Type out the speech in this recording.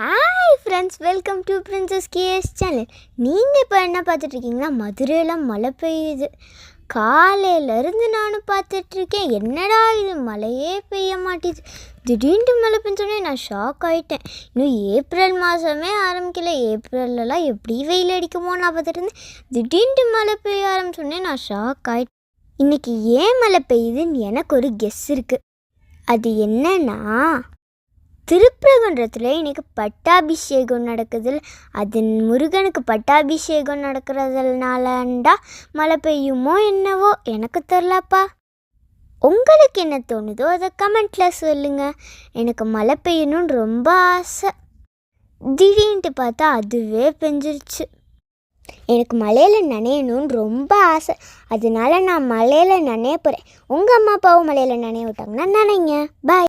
Hi friends, welcome to princess KS channel. நீங்கள் இப்போ என்ன பார்த்துட்ருக்கீங்கன்னா, மதுரையில் மழை பெய்யுது. காலையிலேருந்து நானும் பார்த்துட்ருக்கேன். என்னடா இது, மழையே பெய்ய மாட்டேது. திடீர்னு மழை பெஞ்சோடனே நான் ஷாக் ஆகிட்டேன். இன்னும் ஏப்ரல் மாதமே ஆரம்பிக்கல, ஏப்ரல்லாம் எப்படி வெயில் அடிக்குமோ நான் பார்த்துட்டு இருந்தேன். திடீர்னு மழை பெய்ய ஆரம்பிச்சோடனே நான் ஷாக் ஆகிட்டேன். இன்றைக்கி ஏன் மழை பெய்யுதுன்னு எனக்கு ஒரு கெஸ் இருக்குது. அது என்னன்னா, திருப்பரங்குன்றத்தில் இன்றைக்கி பட்டாபிஷேகம் நடக்குது. அது முருகனுக்கு பட்டாபிஷேகம் நடக்கிறதுனாலண்டா மழை பெய்யுமோ என்னவோ, எனக்கு தெரிலப்பா. உங்களுக்கு என்ன தோணுதோ அதை கமெண்ட்டில் சொல்லுங்கள். எனக்கு மழை பெய்யணும்னு ரொம்ப ஆசை. திடீர்னு பார்த்தா அதுவே பெஞ்சிருச்சு. எனக்கு மழையில் நனையணும்னு ரொம்ப ஆசை. அதனால நான் மழையில் நனைய போகிறேன். உங்கள் அம்மா அப்பாவும் மழையில் நனைய விட்டாங்கன்னா நனைங்க. பாய்.